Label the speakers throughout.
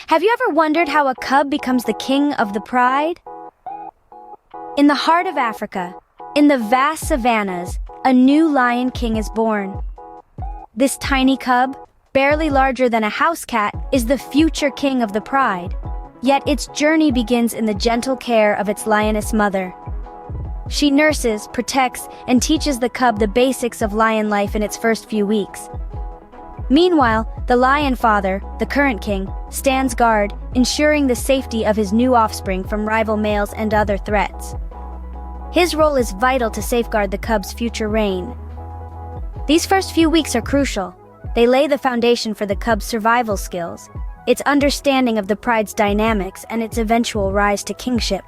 Speaker 1: Have you ever wondered how a cub becomes the king of the pride? In the heart of Africa, in the vast savannas, a new lion king is born. This tiny cub, barely larger than a house cat, is the future king of the pride. Yet its journey begins in the gentle care of its lioness mother. She nurses, protects, and teaches the cub the basics of lion life in its first few weeks. Meanwhile, the lion father, the current king, stands guard, ensuring the safety of his new offspring from rival males and other threats. His role is vital to safeguard the cub's future reign. These first few weeks are crucial. They lay the foundation for the cub's survival skills, its understanding of the pride's dynamics, and its eventual rise to kingship.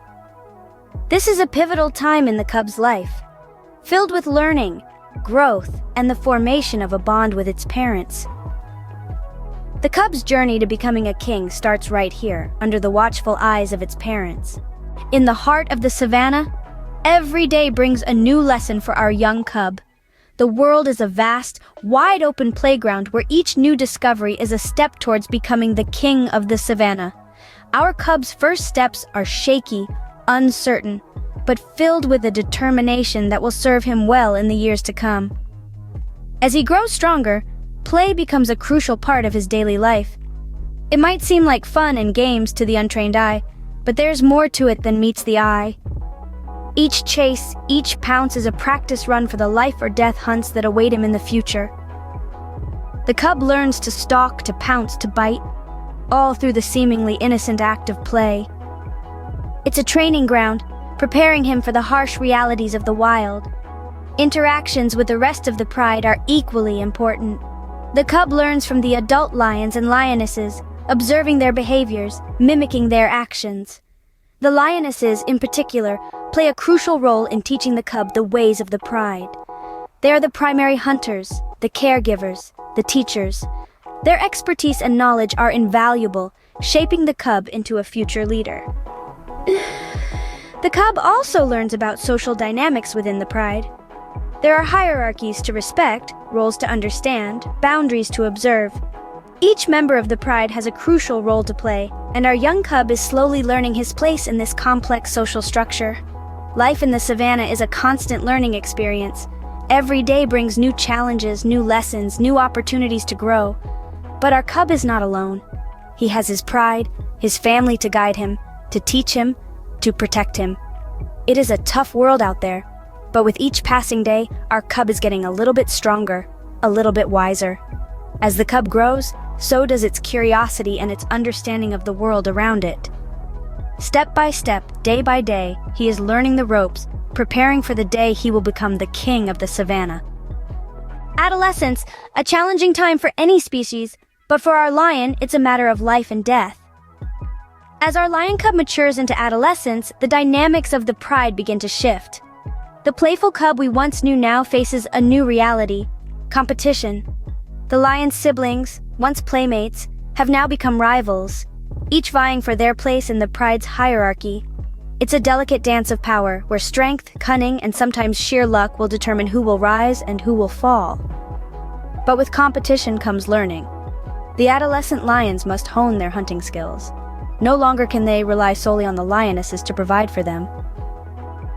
Speaker 1: This is a pivotal time in the cub's life, filled with learning, growth, and the formation of a bond with its parents. The cub's journey to becoming a king starts right here, under the watchful eyes of its parents. In the heart of the savannah, every day brings a new lesson for our young cub. The world is a vast, wide-open playground where each new discovery is a step towards becoming the king of the savannah. Our cub's first steps are shaky, uncertain, but filled with a determination that will serve him well in the years to come. As he grows stronger, play becomes a crucial part of his daily life. It might seem like fun and games to the untrained eye, but there's more to it than meets the eye. Each chase, each pounce is a practice run for the life or death hunts that await him in the future. The cub learns to stalk, to pounce, to bite, all through the seemingly innocent act of play. It's a training ground, preparing him for the harsh realities of the wild. Interactions with the rest of the pride are equally important. The cub learns from the adult lions and lionesses, observing their behaviors, mimicking their actions. The lionesses, in particular, play a crucial role in teaching the cub the ways of the pride. They are the primary hunters, the caregivers, the teachers. Their expertise and knowledge are invaluable, shaping the cub into a future leader. The cub also learns about social dynamics within the pride. There are hierarchies to respect, roles to understand, boundaries to observe. Each member of the pride has a crucial role to play, and our young cub is slowly learning his place in this complex social structure. Life in the savannah is a constant learning experience. Every day brings new challenges, new lessons, new opportunities to grow. But our cub is not alone. He has his pride, his family to guide him, to teach him, to protect him. It is a tough world out there, but with each passing day, our cub is getting a little bit stronger, a little bit wiser. As the cub grows, so does its curiosity and its understanding of the world around it. Step by step, day by day, he is learning the ropes, preparing for the day he will become the king of the savannah. Adolescence, a challenging time for any species, but for our lion, it's a matter of life and death. As our lion cub matures into adolescence, the dynamics of the pride begin to shift. The playful cub we once knew now faces a new reality: competition. The lion's siblings, once playmates, have now become rivals, each vying for their place in the pride's hierarchy. It's a delicate dance of power, where strength, cunning, and sometimes sheer luck will determine who will rise and who will fall. But with competition comes learning. The adolescent lions must hone their hunting skills. No longer can they rely solely on the lionesses to provide for them.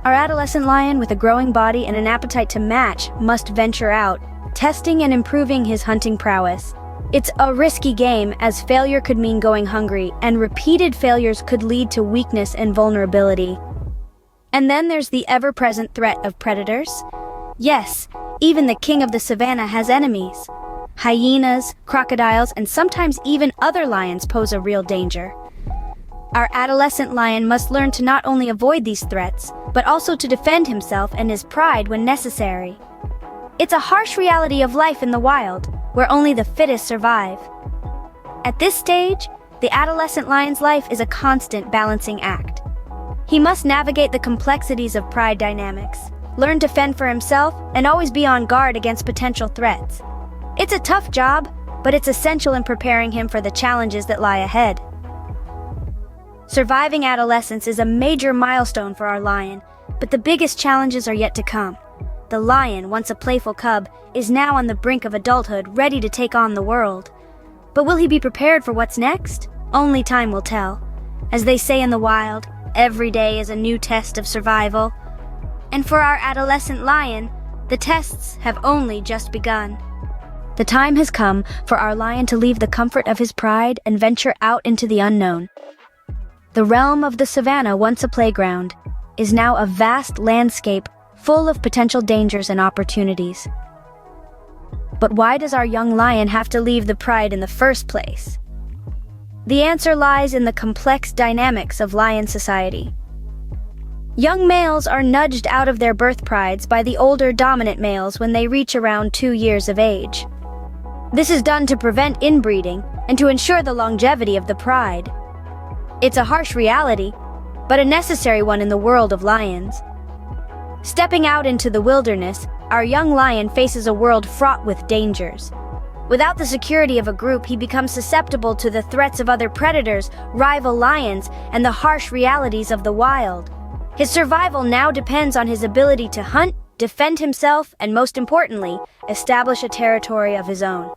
Speaker 1: Our adolescent lion, with a growing body and an appetite to match, must venture out, testing and improving his hunting prowess. It's a risky game, as failure could mean going hungry, and repeated failures could lead to weakness and vulnerability. And then there's the ever-present threat of predators. Yes, even the king of the savannah has enemies. Hyenas, crocodiles, and sometimes even other lions pose a real danger. Our adolescent lion must learn to not only avoid these threats, but also to defend himself and his pride when necessary. It's a harsh reality of life in the wild, where only the fittest survive. At this stage, the adolescent lion's life is a constant balancing act. He must navigate the complexities of pride dynamics, learn to fend for himself, and always be on guard against potential threats. It's a tough job, but it's essential in preparing him for the challenges that lie ahead. Surviving adolescence is a major milestone for our lion, but the biggest challenges are yet to come. The lion, once a playful cub, is now on the brink of adulthood, ready to take on the world. But will he be prepared for what's next? Only time will tell. As they say in the wild, every day is a new test of survival. And for our adolescent lion, the tests have only just begun. The time has come for our lion to leave the comfort of his pride and venture out into the unknown. The realm of the savannah, once a playground, is now a vast landscape full of potential dangers and opportunities. But why does our young lion have to leave the pride in the first place? The answer lies in the complex dynamics of lion society. Young males are nudged out of their birth prides by the older dominant males when they reach around 2 years of age. This is done to prevent inbreeding and to ensure the longevity of the pride. It's a harsh reality, but a necessary one in the world of lions. Stepping out into the wilderness, our young lion faces a world fraught with dangers. Without the security of a group, he becomes susceptible to the threats of other predators, rival lions, and the harsh realities of the wild. His survival now depends on his ability to hunt, defend himself, and most importantly, establish a territory of his own.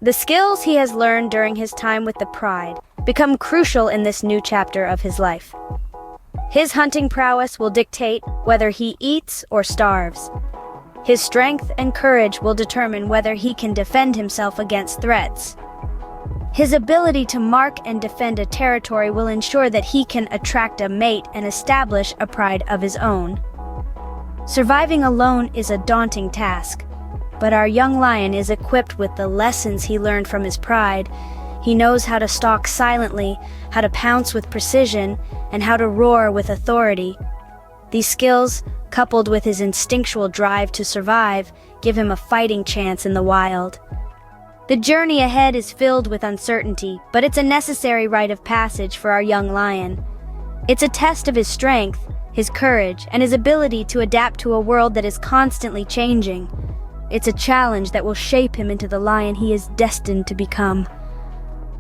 Speaker 1: The skills he has learned during his time with the pride become crucial in this new chapter of his life. His hunting prowess will dictate whether he eats or starves. His strength and courage will determine whether he can defend himself against threats. His ability to mark and defend a territory will ensure that he can attract a mate and establish a pride of his own. Surviving alone is a daunting task, but our young lion is equipped with the lessons he learned from his pride. He knows how to stalk silently, how to pounce with precision, and how to roar with authority. These skills, coupled with his instinctual drive to survive, give him a fighting chance in the wild. The journey ahead is filled with uncertainty, but it's a necessary rite of passage for our young lion. It's a test of his strength, his courage, and his ability to adapt to a world that is constantly changing. It's a challenge that will shape him into the lion he is destined to become.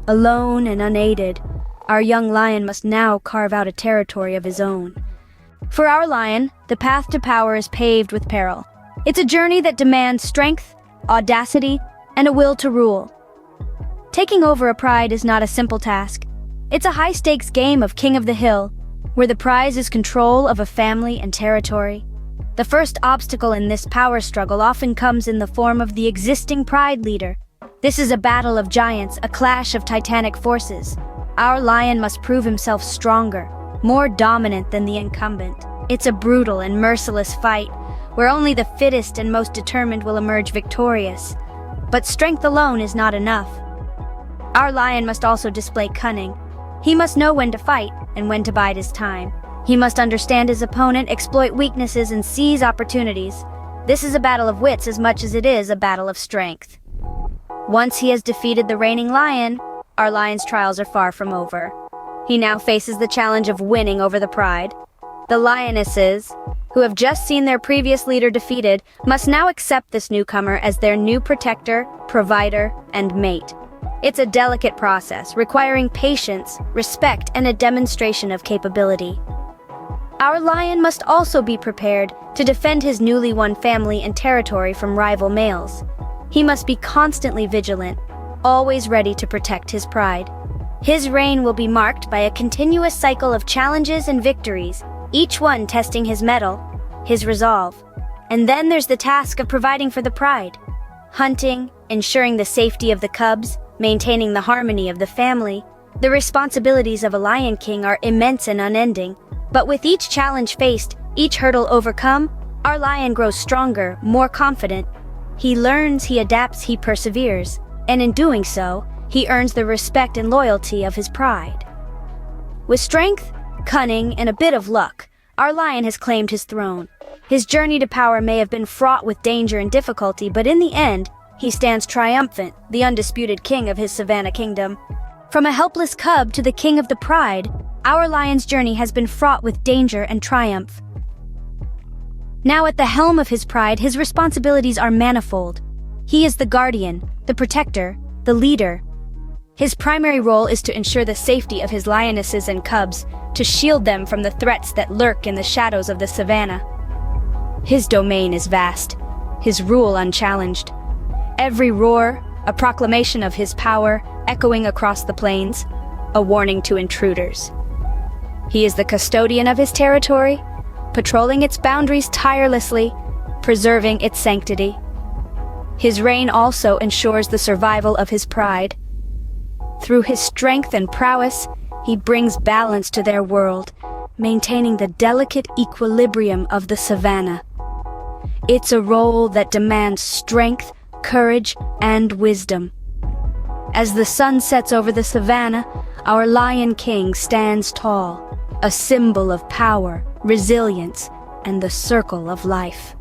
Speaker 1: Alone and unaided, our young lion must now carve out a territory of his own. For our lion, the path to power is paved with peril. It's a journey that demands strength, audacity, and a will to rule. Taking over a pride is not a simple task. It's a high-stakes game of King of the Hill, where the prize is control of a family and territory. The first obstacle in this power struggle often comes in the form of the existing pride leader. This is a battle of giants, a clash of titanic forces. Our lion must prove himself stronger, more dominant than the incumbent. It's a brutal and merciless fight, where only the fittest and most determined will emerge victorious. But strength alone is not enough. Our lion must also display cunning. He must know when to fight and when to bide his time. He must understand his opponent, exploit weaknesses, and seize opportunities. This is a battle of wits as much as it is a battle of strength. Once he has defeated the reigning lion, our lion's trials are far from over. He now faces the challenge of winning over the pride. The lionesses, who have just seen their previous leader defeated, must now accept this newcomer as their new protector, provider, and mate. It's a delicate process, requiring patience, respect, and a demonstration of capability. Our lion must also be prepared to defend his newly won family and territory from rival males. He must be constantly vigilant, always ready to protect his pride. His reign will be marked by a continuous cycle of challenges and victories, each one testing his mettle, his resolve. And then there's the task of providing for the pride. Hunting, ensuring the safety of the cubs, maintaining the harmony of the family. The responsibilities of a lion king are immense and unending. But with each challenge faced, each hurdle overcome, our lion grows stronger, more confident. He learns, he adapts, he perseveres. And in doing so, he earns the respect and loyalty of his pride. With strength, cunning, and a bit of luck, our lion has claimed his throne. His journey to power may have been fraught with danger and difficulty, but in the end, he stands triumphant, the undisputed king of his Savannah kingdom. From a helpless cub to the king of the pride, our lion's journey has been fraught with danger and triumph. Now at the helm of his pride, his responsibilities are manifold. He is the guardian, the protector, the leader. His primary role is to ensure the safety of his lionesses and cubs, to shield them from the threats that lurk in the shadows of the savannah. His domain is vast, his rule unchallenged. Every roar, a proclamation of his power, echoing across the plains. a warning to intruders. He is the custodian of his territory, patrolling its boundaries tirelessly, preserving its sanctity. His reign also ensures the survival of his pride. Through his strength and prowess, he brings balance to their world, maintaining the delicate equilibrium of the savannah. It's a role that demands strength, courage, and wisdom. As the sun sets over the savannah, our Lion King stands tall, a symbol of power, resilience, and the circle of life.